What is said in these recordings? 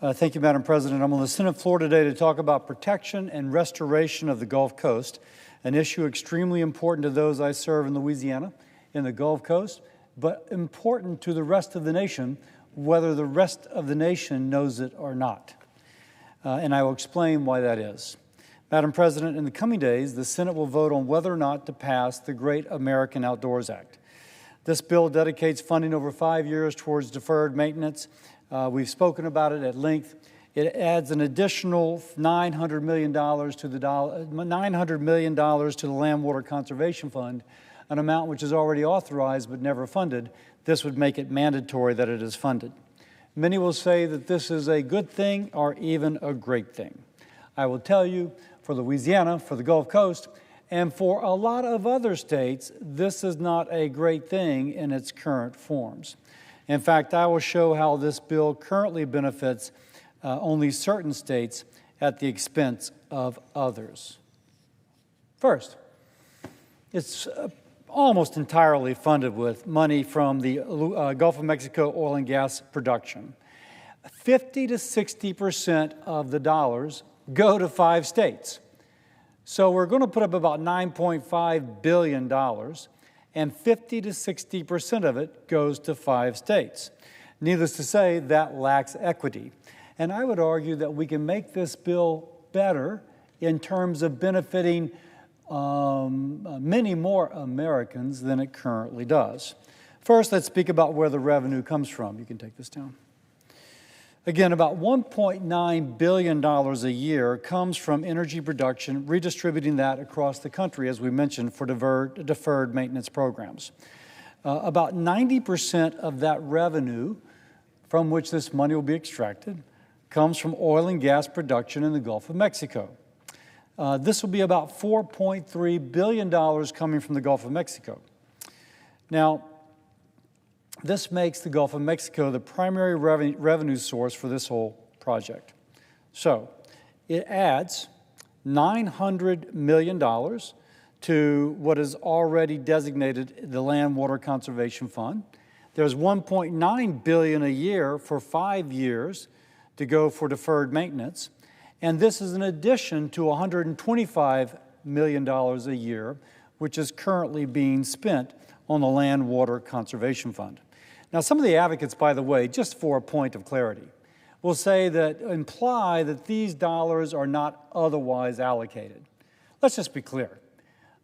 Thank you, Madam President. I'm on the Senate floor today to talk about protection and restoration of the Gulf Coast, an issue extremely important to those I serve in Louisiana, in the Gulf Coast, but important to the rest of the nation, whether the rest of the nation knows it or not. And I will explain why that is. Madam President, in the coming days, the Senate will vote on whether or not to pass the Great American Outdoors Act. This bill dedicates funding over 5 years towards deferred maintenance. We've spoken about it at length. It adds an additional $900 million to the Land Water Conservation Fund, an amount which is already authorized but never funded. This would make it mandatory that it is funded. Many will say that this is a good thing or even a great thing. I will tell you, for Louisiana, for the Gulf Coast, and for a lot of other states, this is not a great thing in its current forms. In fact, I will show how this bill currently benefits only certain states at the expense of others. First, it's almost entirely funded with money from the Gulf of Mexico oil and gas production. 50 to 60% of the dollars go to 5 states. So we're going to put up about $9.5 billion, and 50 to 60% of it goes to 5 states. Needless to say, that lacks equity. And I would argue that we can make this bill better in terms of benefiting many more Americans than it currently does. First, let's speak about where the revenue comes from. You can take this down. Again, about $1.9 billion a year comes from energy production, redistributing that across the country, as we mentioned, for deferred maintenance programs. About 90% of that revenue from which this money will be extracted comes from oil and gas production in the Gulf of Mexico. This will be about $4.3 billion coming from the Gulf of Mexico. Now, this makes the Gulf of Mexico the primary revenue source for this whole project. So it adds $900 million to what is already designated the Land Water Conservation Fund. There's $1.9 billion a year for 5 years to go for deferred maintenance. And this is in addition to $125 million a year, which is currently being spent on the Land Water Conservation Fund. Now, some of the advocates, by the way, just for a point of clarity, will say that imply that these dollars are not otherwise allocated. Let's just be clear.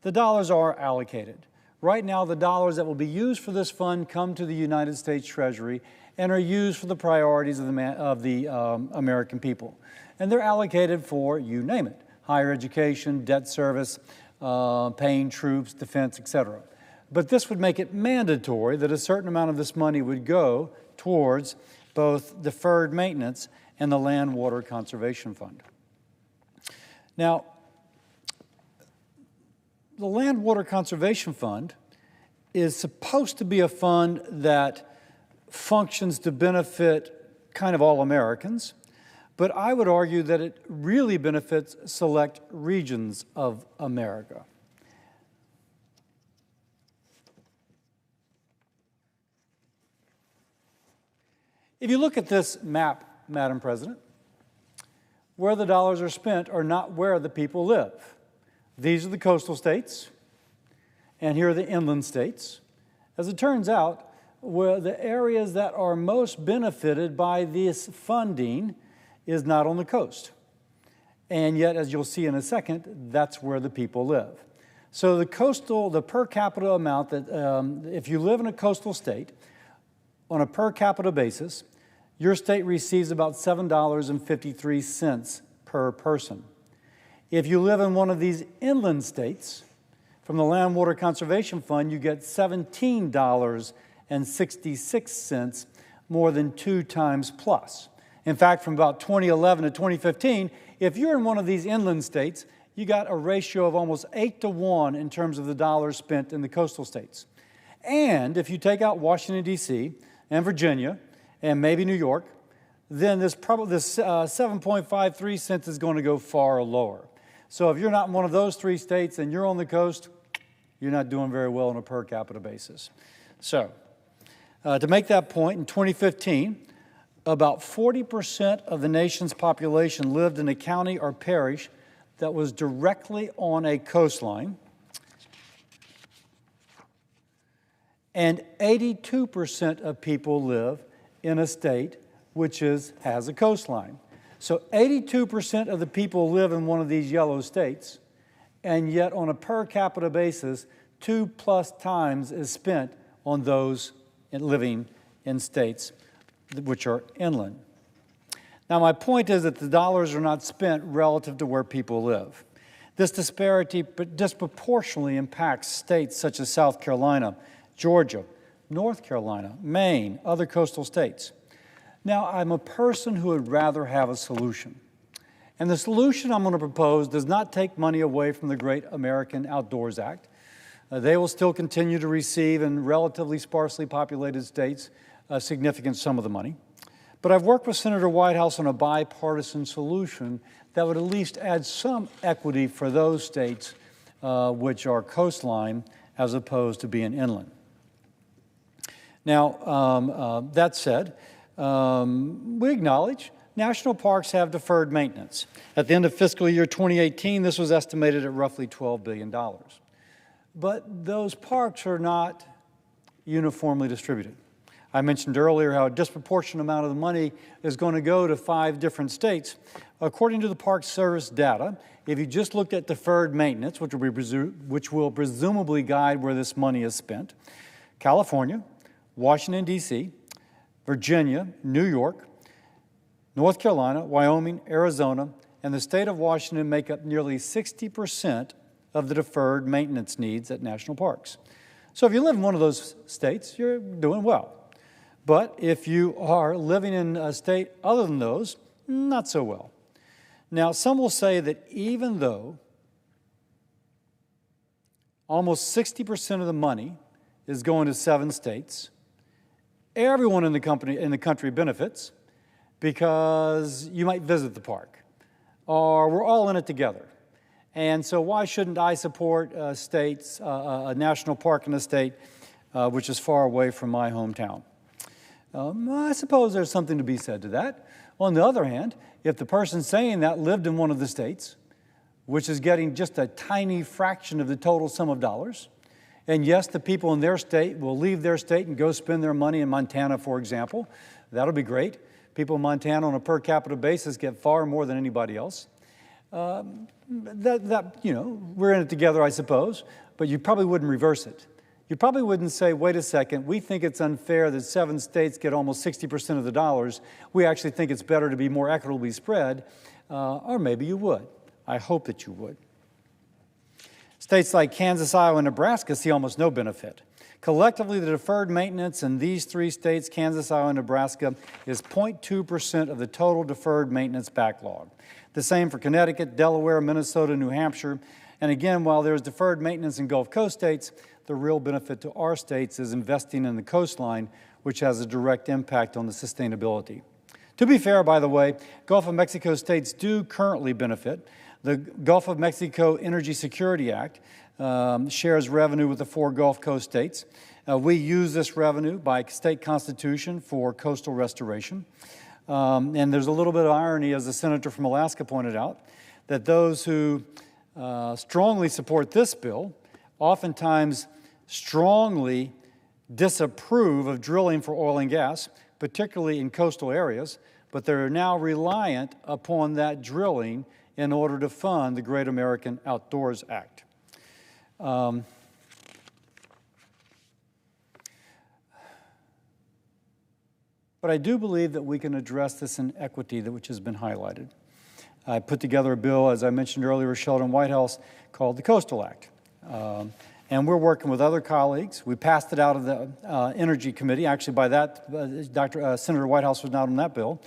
The dollars are allocated. Right now, the dollars that will be used for this fund come to the United States Treasury and are used for the priorities of the American people. And they're allocated for, you name it, higher education, debt service, paying troops, defense, etc. But this would make it mandatory that a certain amount of this money would go towards both deferred maintenance and the Land Water Conservation Fund. Now, the Land Water Conservation Fund is supposed to be a fund that functions to benefit kind of all Americans, but I would argue that it really benefits select regions of America. If you look at this map, Madam President, where the dollars are spent are not where the people live. These are the coastal states, and here are the inland states. As it turns out, where the areas that are most benefited by this funding is not on the coast. And yet, as you'll see in a second, that's where the people live. So the per capita amount that, if you live in a coastal state, on a per capita basis, your state receives about $7.53 per person. If you live in one of these inland states, from the Land Water Conservation Fund, you get $17.66, more than 2 times plus. In fact, from about 2011 to 2015, if you're in one of these inland states, you got a ratio of almost 8 to 1 in terms of the dollars spent in the coastal states. And if you take out Washington, D.C., and Virginia, and maybe New York, then this 7.53 cents is going to go far lower. So if you're not in one of those 3 states and you're on the coast, you're not doing very well on a per capita basis. So to make that point, in 2015, about 40% of the nation's population lived in a county or parish that was directly on a coastline, and 82% of people live in a state which has a coastline. So 82% of the people live in one of these yellow states, and yet on a per capita basis, 2+ times is spent on those living in states which are inland. Now, my point is that the dollars are not spent relative to where people live. This disparity disproportionately impacts states such as South Carolina, Georgia, North Carolina, Maine, other coastal states. Now, I'm a person who would rather have a solution. And the solution I'm going to propose does not take money away from the Great American Outdoors Act. They will still continue to receive in relatively sparsely populated states a significant sum of the money. But I've worked with Senator Whitehouse on a bipartisan solution that would at least add some equity for those states which are coastline as opposed to being inland. Now, that said, we acknowledge national parks have deferred maintenance. At the end of fiscal year 2018, this was estimated at roughly $12 billion. But those parks are not uniformly distributed. I mentioned earlier how a disproportionate amount of the money is going to go to 5 different states. According to the Park Service data, if you just looked at deferred maintenance, which will presumably guide where this money is spent, California, Washington, D.C., Virginia, New York, North Carolina, Wyoming, Arizona, and the state of Washington make up nearly 60% of the deferred maintenance needs at national parks. So if you live in one of those states, you're doing well. But if you are living in a state other than those, not so well. Now, some will say that even though almost 60% of the money is going to 7 states, everyone in the country benefits because you might visit the park, or we're all in it together. And so why shouldn't I support a national park in a state which is far away from my hometown? I suppose there's something to be said to that. On the other hand, if the person saying that lived in one of the states, which is getting just a tiny fraction of the total sum of dollars, and yes, the people in their state will leave their state and go spend their money in Montana, for example, that'll be great. People in Montana on a per capita basis get far more than anybody else. We're in it together, I suppose, but you probably wouldn't reverse it. You probably wouldn't say, wait a second, we think it's unfair that 7 states get almost 60% of the dollars. We actually think it's better to be more equitably spread, or maybe you would. I hope that you would. States like Kansas, Iowa, and Nebraska see almost no benefit. Collectively, the deferred maintenance in these 3 states, Kansas, Iowa, and Nebraska, is 0.2% of the total deferred maintenance backlog. The same for Connecticut, Delaware, Minnesota, New Hampshire. And again, while there's deferred maintenance in Gulf Coast states, the real benefit to our states is investing in the coastline, which has a direct impact on the sustainability. To be fair, by the way, Gulf of Mexico states do currently benefit. The Gulf of Mexico Energy Security Act shares revenue with the 4 Gulf Coast states. We use this revenue by state constitution for coastal restoration. And there's a little bit of irony, as the senator from Alaska pointed out, that those who strongly support this bill oftentimes strongly disapprove of drilling for oil and gas, particularly in coastal areas, but they're now reliant upon that drilling in order to fund the Great American Outdoors Act. But I do believe that we can address this inequity which has been highlighted. I put together a bill, as I mentioned earlier, with Sheldon Whitehouse, called the Coastal Act. And we're working with other colleagues. We passed it out of the Energy Committee. Actually, by that, Senator Whitehouse was not on that bill.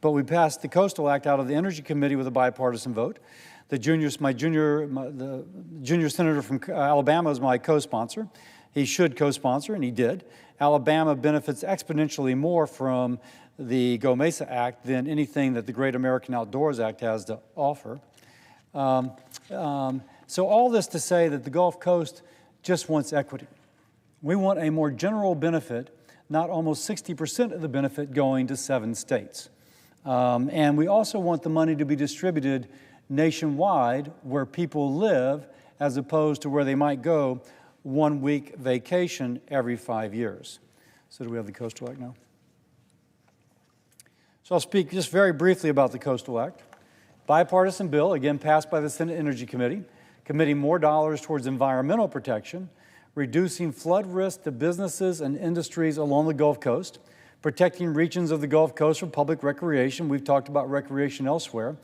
But we passed the Coastal Act out of the Energy Committee with a bipartisan vote. The junior senator from Alabama is my co-sponsor. He should co-sponsor, and he did. Alabama benefits exponentially more from the Go Mesa Act than anything that the Great American Outdoors Act has to offer. So all this to say that the Gulf Coast just wants equity. We want a more general benefit not almost 60% of the benefit going to 7 states. And we also want the money to be distributed nationwide where people live as opposed to where they might go 1 week vacation every 5 years. So do we have the Coastal Act now? So I'll speak just very briefly about the Coastal Act. Bipartisan bill, again passed by the Senate Energy Committee, committing more dollars towards environmental protection, reducing flood risk to businesses and industries along the Gulf Coast, protecting regions of the Gulf Coast for public recreation. We've talked about recreation elsewhere.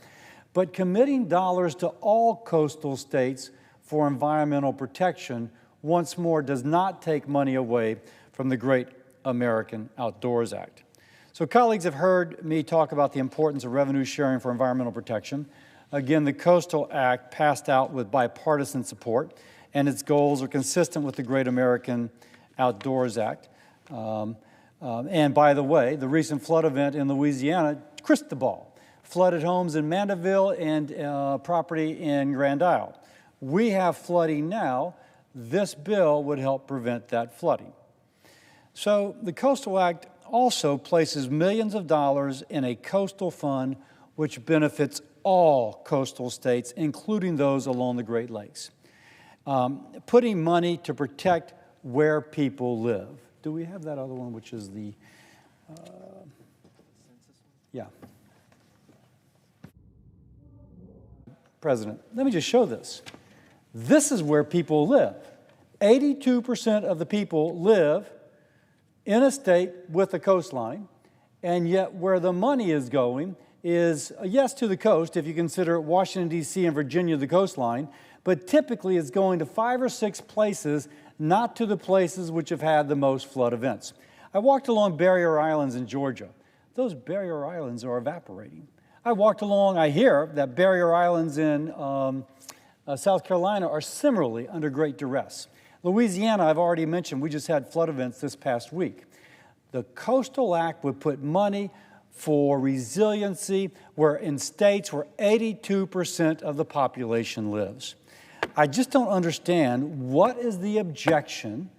But committing dollars to all coastal states for environmental protection, once more, does not take money away from the Great American Outdoors Act. So colleagues have heard me talk about the importance of revenue sharing for environmental protection. Again, the Coastal Act passed out with bipartisan support, and its goals are consistent with the Great American Outdoors Act. And by the way, the recent flood event in Louisiana, Cristobal, flooded homes in Mandeville and property in Grand Isle. We have flooding now. This bill would help prevent that flooding. So the Coastal Act also places millions of dollars in a coastal fund which benefits all coastal states, including those along the Great Lakes, putting money to protect where people live. Do we have that other one, which is the, yeah. President, let me just show this. This is where people live. 82% of the people live in a state with a coastline, and yet where the money is going is, yes, to the coast, if you consider Washington, D.C. and Virginia the coastline, but typically it's going to 5 or 6 places, not to the places which have had the most flood events. I walked along barrier islands in Georgia. Those barrier islands are evaporating. I hear that barrier islands in South Carolina are similarly under great duress. Louisiana, I've already mentioned, we just had flood events this past week. The Coastal Act would put money for resiliency in states where 82% of the population lives. I just don't understand what is the objection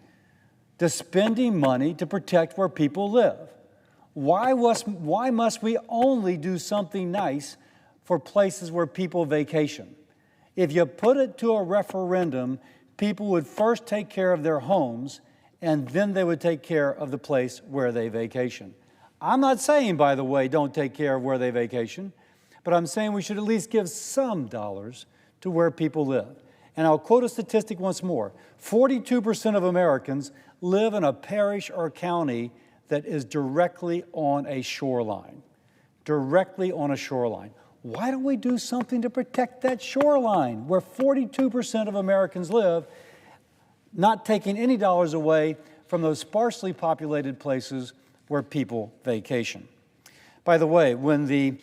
to spending money to protect where people live. Why must we only do something nice for places where people vacation? If you put it to a referendum, people would first take care of their homes, and then they would take care of the place where they vacation. I'm not saying, by the way, don't take care of where they vacation, but I'm saying we should at least give some dollars to where people live. And I'll quote a statistic once more. 42% of Americans live in a parish or county that is directly on a shoreline. Directly on a shoreline. Why don't we do something to protect that shoreline where 42% of Americans live, not taking any dollars away from those sparsely populated places where people vacation? By the way, when the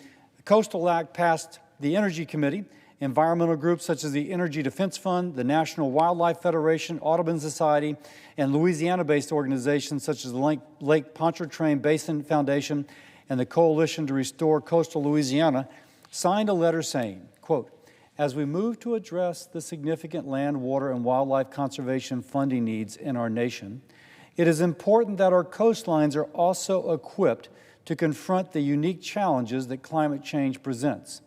Coastal Act passed the Energy Committee, environmental groups such as the Energy Defense Fund, the National Wildlife Federation, Audubon Society, and Louisiana-based organizations such as the Lake Pontchartrain Basin Foundation and the Coalition to Restore Coastal Louisiana signed a letter saying, quote, "As we move to address the significant land, water, and wildlife conservation funding needs in our nation, it is important that our coastlines are also equipped to confront the unique challenges that climate change presents.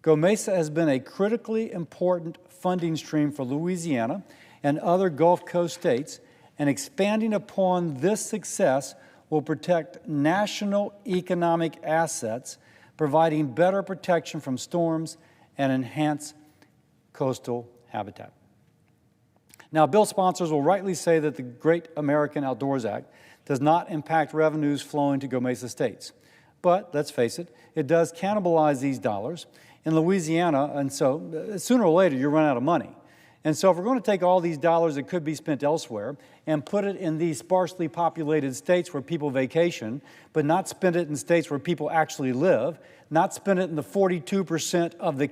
GOMESA has been a critically important funding stream for Louisiana and other Gulf Coast states, and expanding upon this success will protect national economic assets, providing better protection from storms and enhance coastal habitat." Now, bill sponsors will rightly say that the Great American Outdoors Act does not impact revenues flowing to GOMESA states. But, let's face it, it does cannibalize these dollars in Louisiana, and so sooner or later you run out of money. And so if we're going to take all these dollars that could be spent elsewhere and put it in these sparsely populated states where people vacation, but not spend it in states where people actually live, not spend it in the 42% of the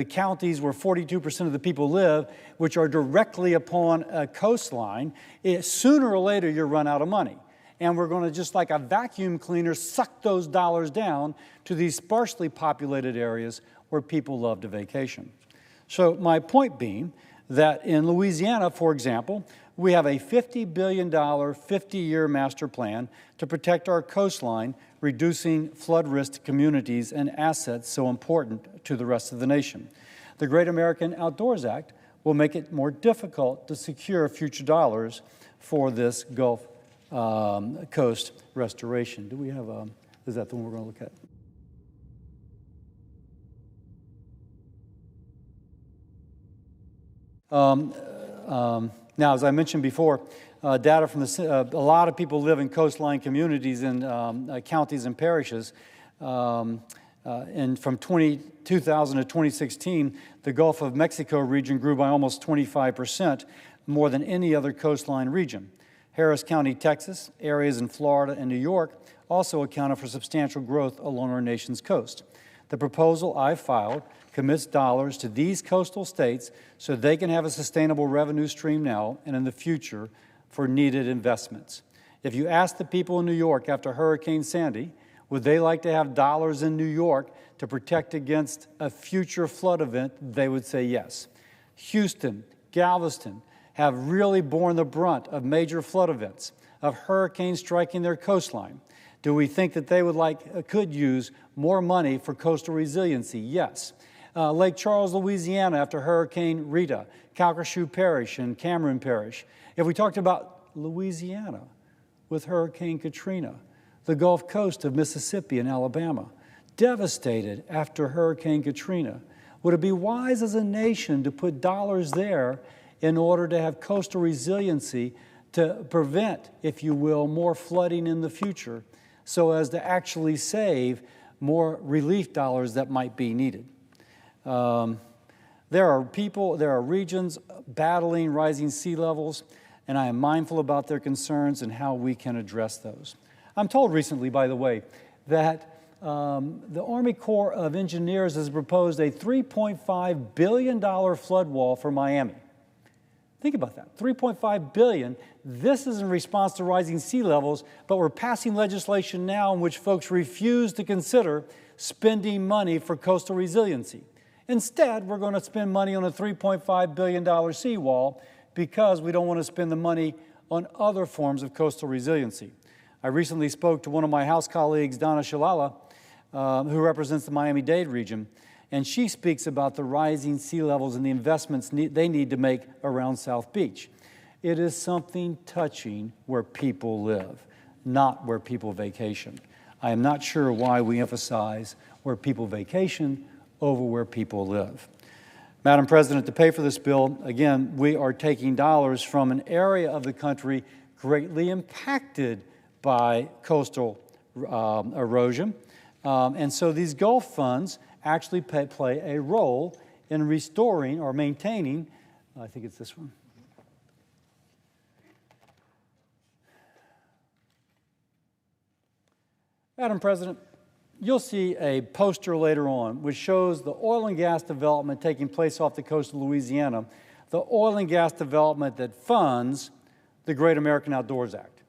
counties where 42% of the people live, which are directly upon a coastline, sooner or later you run out of money. And we're going to, just like a vacuum cleaner, suck those dollars down to these sparsely populated areas where people love to vacation. So my point being that in Louisiana, for example, We have a $50 billion, 50-year master plan to protect our coastline, reducing flood risk to communities and assets so important to the rest of the nation. The Great American Outdoors Act will make it more difficult to secure future dollars for this Gulf Coast restoration. Do we have is that the one we're going to look at? Now, as I mentioned before, data from a lot of people live in coastline communities in counties and parishes. And from 2000 to 2016, the Gulf of Mexico region grew by almost 25%, more than any other coastline region. Harris County, Texas, areas in Florida and New York also accounted for substantial growth along our nation's coast. The proposal I filed commits dollars to these coastal states so they can have a sustainable revenue stream now and in the future for needed investments. If you ask the people in New York after Hurricane Sandy, would they like to have dollars in New York to protect against a future flood event, they would say yes. Houston, Galveston have really borne the brunt of major flood events, of hurricanes striking their coastline. Do we think that they could use more money for coastal resiliency? Yes. Lake Charles, Louisiana, after Hurricane Rita, Calcasieu Parish and Cameron Parish. If we talked about Louisiana with Hurricane Katrina, the Gulf Coast of Mississippi and Alabama, devastated after Hurricane Katrina, would it be wise as a nation to put dollars there in order to have coastal resiliency to prevent, if you will, more flooding in the future so as to actually save more relief dollars that might be needed? There are regions battling rising sea levels, and I am mindful about their concerns and how we can address those. I'm told recently, by the way, that the Army Corps of Engineers has proposed a $3.5 billion flood wall for Miami. Think about that, $3.5 billion. This is in response to rising sea levels, but we're passing legislation now in which folks refuse to consider spending money for coastal resiliency. Instead, we're going to spend money on a $3.5 billion seawall because we don't want to spend the money on other forms of coastal resiliency. I recently spoke to one of my House colleagues, Donna Shalala, who represents the Miami-Dade region, and she speaks about the rising sea levels and the investments they need to make around South Beach. It is something touching where people live, not where people vacation. I am not sure why we emphasize where people vacation over where people live. Madam President, to pay for this bill, again, we are taking dollars from an area of the country greatly impacted by coastal erosion. And so these Gulf funds actually play a role in restoring or maintaining, I think it's this one. Madam President, you'll see a poster later on which shows the oil and gas development taking place off the coast of Louisiana, the oil and gas development that funds the Great American Outdoors Act.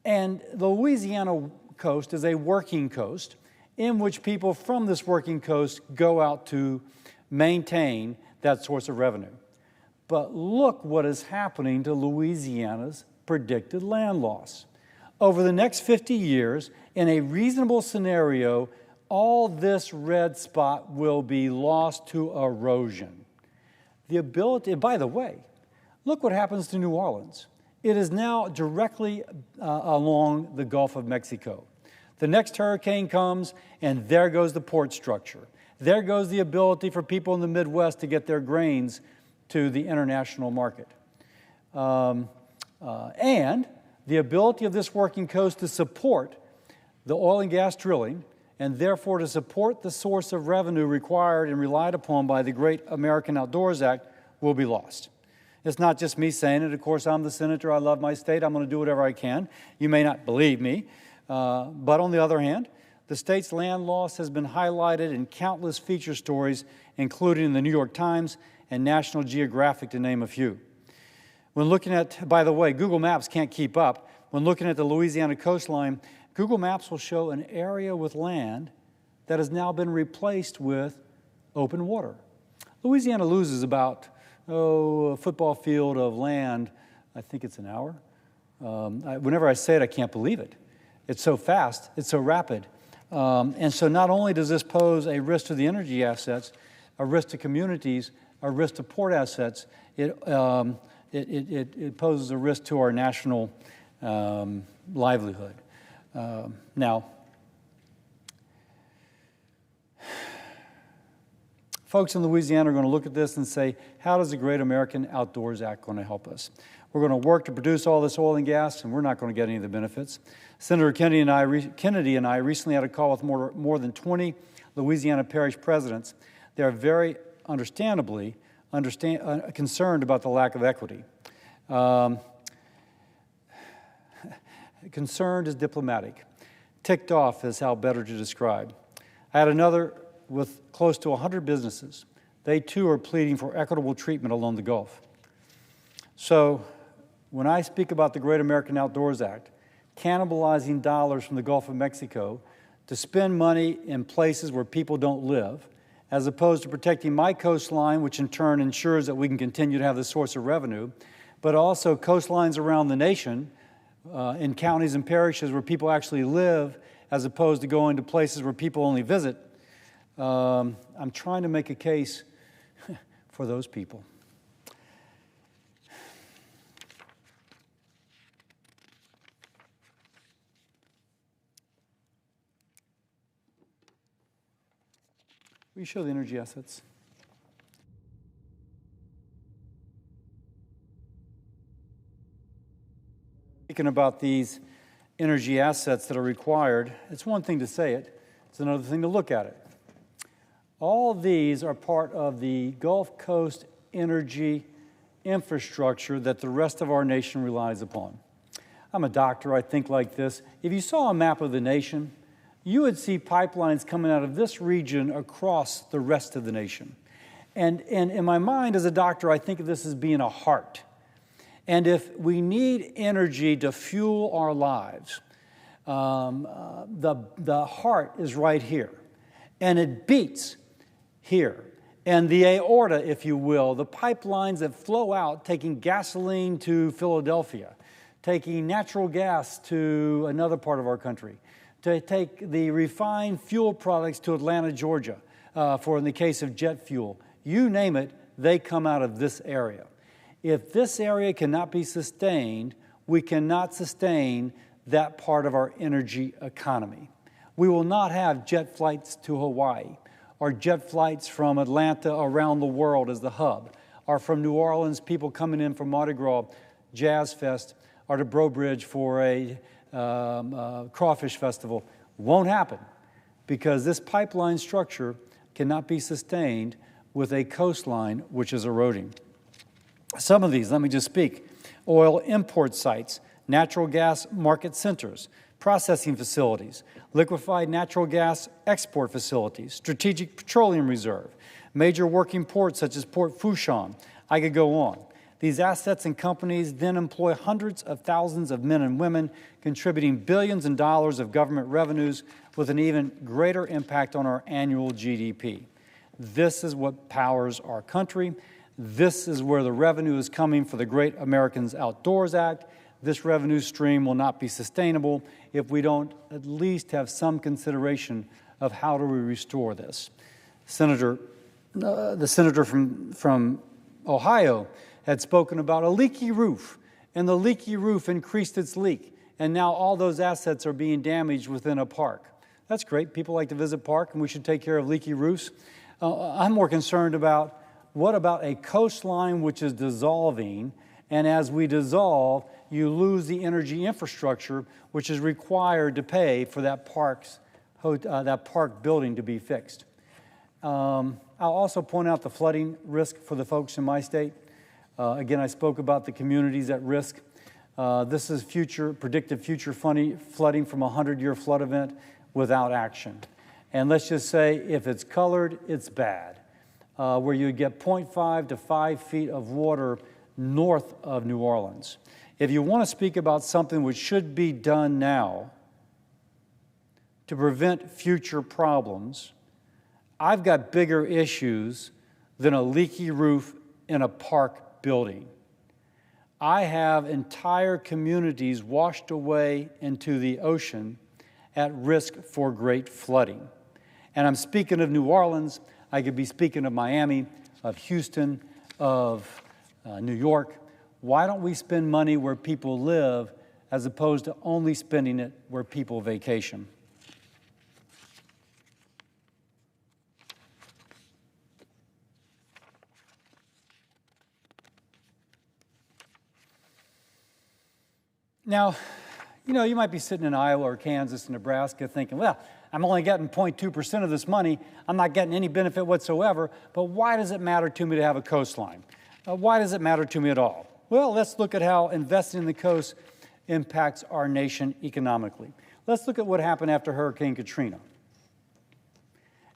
And the Louisiana coast is a working coast in which people from this working coast go out to maintain that source of revenue. But look what is happening to Louisiana's predicted land loss. Over the next 50 years, in a reasonable scenario, all this red spot will be lost to erosion. The ability, by the way, look what happens to New Orleans. It is now directly along the Gulf of Mexico. The next hurricane comes, and there goes the port structure. There goes the ability for people in the Midwest to get their grains to the international market. And the ability of this working coast to support the oil and gas drilling, and therefore to support the source of revenue required and relied upon by the Great American Outdoors Act, will be lost. It's not just me saying it. Of course, I'm the senator. I love my state. I'm going to do whatever I can. You may not believe me. But on the other hand, the state's land loss has been highlighted in countless feature stories, including in the New York Times and National Geographic, to name a few. When looking at, by the way, Google Maps can't keep up. When looking at the Louisiana coastline, Google Maps will show an area with land that has now been replaced with open water. Louisiana loses about, a football field of land I think it's an hour. Whenever I say it, I can't believe it. It's so fast, it's so rapid. And so not only does this pose a risk to the energy assets, a risk to communities, a risk to port assets, it poses a risk to our national livelihood. Now, folks in Louisiana are going to look at this and say, how does the Great American Outdoors Act going to help us? We're going to work to produce all this oil and gas, and we're not going to get any of the benefits. Senator Kennedy and I recently had a call with more than 20 Louisiana parish presidents. They are very understandably concerned about the lack of equity. Concerned is diplomatic. Ticked off is how better to describe. I had another with close to 100 businesses. They too are pleading for equitable treatment along the Gulf. So when I speak about the Great American Outdoors Act, cannibalizing dollars from the Gulf of Mexico to spend money in places where people don't live, as opposed to protecting my coastline, which in turn ensures that we can continue to have this source of revenue, but also coastlines around the nation, in counties and parishes where people actually live, as opposed to going to places where people only visit. I'm trying to make a case for those people. Will you show the energy assets? Speaking about these energy assets that are required, it's one thing to say it, it's another thing to look at it. All these are part of the Gulf Coast energy infrastructure that the rest of our nation relies upon. I'm a doctor, I think like this. If you saw a map of the nation, you would see pipelines coming out of this region across the rest of the nation. And in my mind as a doctor, I think of this as being a heart. And if we need energy to fuel our lives, the heart is right here. And it beats here. And the aorta, if you will, the pipelines that flow out taking gasoline to Philadelphia, taking natural gas to another part of our country, to take the refined fuel products to Atlanta, Georgia, for in the case of jet fuel. You name it, they come out of this area. If this area cannot be sustained, we cannot sustain that part of our energy economy. We will not have jet flights to Hawaii, or jet flights from Atlanta around the world as the hub, or from New Orleans, people coming in from Mardi Gras, Jazz Fest, or to Breaux Bridge for a crawfish festival. Won't happen, because this pipeline structure cannot be sustained with a coastline which is eroding. Some of these, let me just speak: oil import sites, natural gas market centers, processing facilities, liquefied natural gas export facilities, strategic petroleum reserve, major working ports such as Port Fourchon. I could go on. These assets and companies then employ hundreds of thousands of men and women, contributing billions in dollars of government revenues with an even greater impact on our annual GDP. This is what powers our country. This is where the revenue is coming for the Great Americans Outdoors Act. This revenue stream will not be sustainable if we don't at least have some consideration of how do we restore this. The senator from Ohio had spoken about a leaky roof, and the leaky roof increased its leak, and now all those assets are being damaged within a park. That's great. People like to visit parks, and we should take care of leaky roofs. I'm more concerned about what about a coastline which is dissolving, and as we dissolve, you lose the energy infrastructure which is required to pay for that park building to be fixed. I'll also point out the flooding risk for the folks in my state. Again, I spoke about the communities at risk. This is predicted future flooding from a 100-year flood event without action. And let's just say if it's colored, it's bad. Where you get 0.5 to 5 feet of water north of New Orleans. If you want to speak about something which should be done now to prevent future problems, I've got bigger issues than a leaky roof in a park building. I have entire communities washed away into the ocean at risk for great flooding. And I'm speaking of New Orleans. I could be speaking of Miami, of Houston, of New York. Why don't we spend money where people live as opposed to only spending it where people vacation? Now, you might be sitting in Iowa or Kansas or Nebraska thinking, well, I'm only getting 0.2% of this money. I'm not getting any benefit whatsoever, but why does it matter to me to have a coastline? Why does it matter to me at all? Well, let's look at how investing in the coast impacts our nation economically. Let's look at what happened after Hurricane Katrina.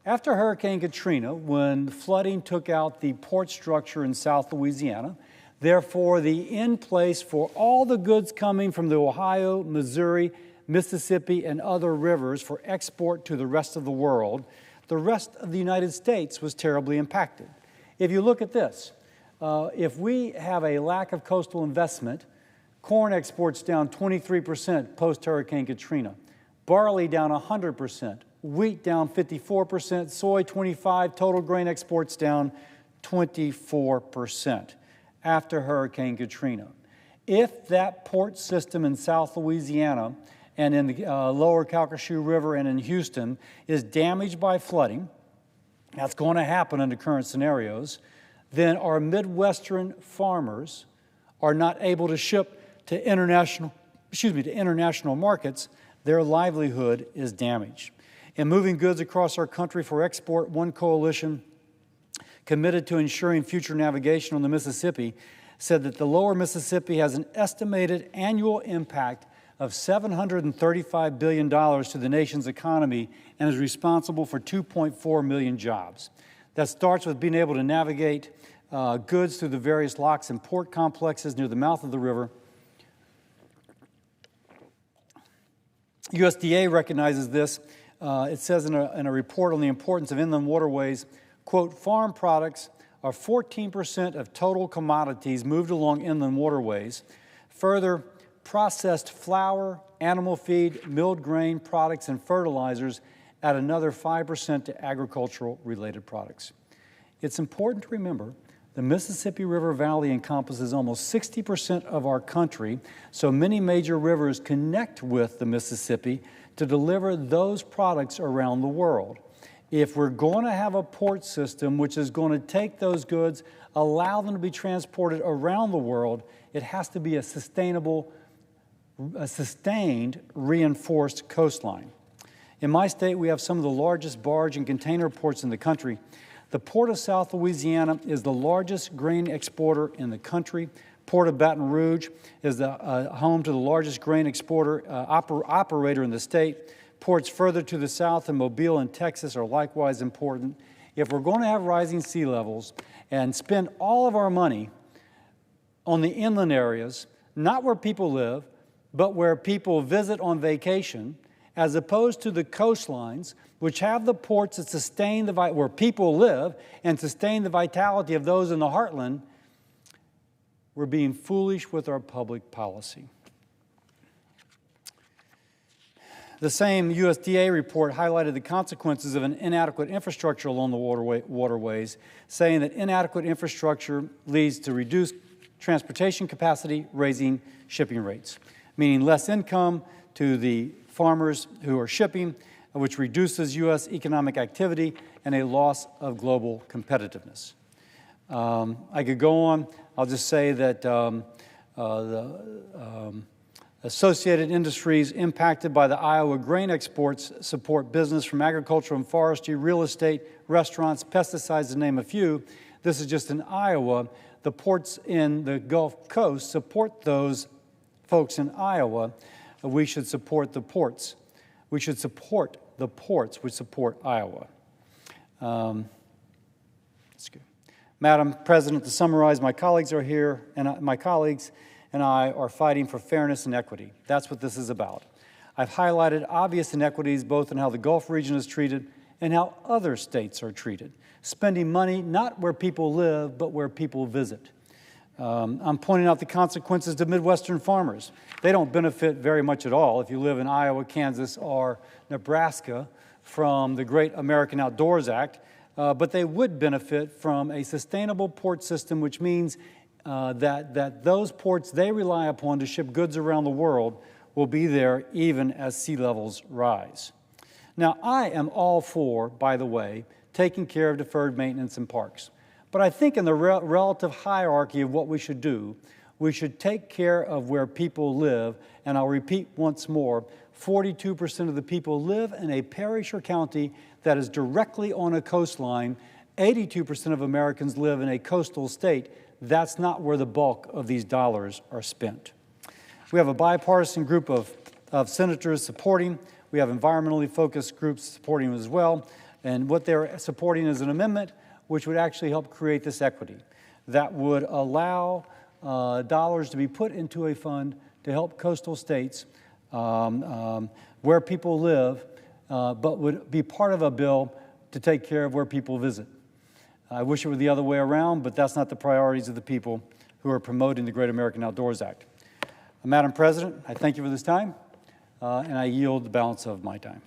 After Hurricane Katrina, when flooding took out the port structure in South Louisiana, therefore the in place for all the goods coming from the Ohio, Missouri, Mississippi, and other rivers for export to the rest of the world, the rest of the United States was terribly impacted. If you look at this, if we have a lack of coastal investment, corn exports down 23% post-Hurricane Katrina, barley down 100%, wheat down 54%, soy 25%, total grain exports down 24% after Hurricane Katrina. If that port system in South Louisiana and in the lower Calcasieu River and in Houston is damaged by flooding, that's going to happen under current scenarios, then our Midwestern farmers are not able to ship to international markets. Their livelihood is damaged. In moving goods across our country for export, one coalition committed to ensuring future navigation on the Mississippi said that the lower Mississippi has an estimated annual impact of $735 billion to the nation's economy and is responsible for 2.4 million jobs. That starts with being able to navigate goods through the various locks and port complexes near the mouth of the river. USDA recognizes this. It says in a report on the importance of inland waterways, quote, farm products are 14% of total commodities moved along inland waterways. Further, processed flour, animal feed, milled grain products, and fertilizers add another 5% to agricultural-related products. It's important to remember the Mississippi River Valley encompasses almost 60% of our country, so many major rivers connect with the Mississippi to deliver those products around the world. If we're going to have a port system which is going to take those goods, allow them to be transported around the world, it has to be a sustained, reinforced coastline. In my state, we have some of the largest barge and container ports in the country. The Port of South Louisiana is the largest grain exporter in the country. Port of Baton Rouge is the home to the largest grain exporter operator in the state. Ports further to the south in Mobile and Texas are likewise important. If we're going to have rising sea levels and spend all of our money on the inland areas, not where people live, but where people visit on vacation, as opposed to the coastlines, which have the ports that sustain where people live and sustain the vitality of those in the heartland, we're being foolish with our public policy. The same USDA report highlighted the consequences of an inadequate infrastructure along the waterways, saying that inadequate infrastructure leads to reduced transportation capacity, raising shipping rates, meaning less income to the farmers who are shipping, which reduces U.S. economic activity and a loss of global competitiveness. I could go on. I'll just say that associated industries impacted by the Iowa grain exports support business from agriculture and forestry, real estate, restaurants, pesticides, to name a few. This is just in Iowa. The ports in the Gulf Coast support those folks in Iowa. We should support the ports. We should support the ports which support Iowa. That's good. Madam President, to summarize, my colleagues are here, and my colleagues and I are fighting for fairness and equity. That's what this is about. I've highlighted obvious inequities both in how the Gulf region is treated and how other states are treated, spending money not where people live, but where people visit. I'm pointing out the consequences to Midwestern farmers. They don't benefit very much at all if you live in Iowa, Kansas, or Nebraska from the Great American Outdoors Act, but they would benefit from a sustainable port system, which means that those ports they rely upon to ship goods around the world will be there even as sea levels rise. Now, I am all for, by the way, taking care of deferred maintenance in parks. But I think in the relative hierarchy of what we should do, we should take care of where people live. And I'll repeat once more, 42% of the people live in a parish or county that is directly on a coastline. 82% of Americans live in a coastal state. That's not where the bulk of these dollars are spent. We have a bipartisan group of senators supporting. We have environmentally focused groups supporting as well. And what they're supporting is an amendment which would actually help create this equity that would allow dollars to be put into a fund to help coastal states where people live, but would be part of a bill to take care of where people visit. I wish it were the other way around, but that's not the priorities of the people who are promoting the Great American Outdoors Act. Madam President, I thank you for this time, and I yield the balance of my time.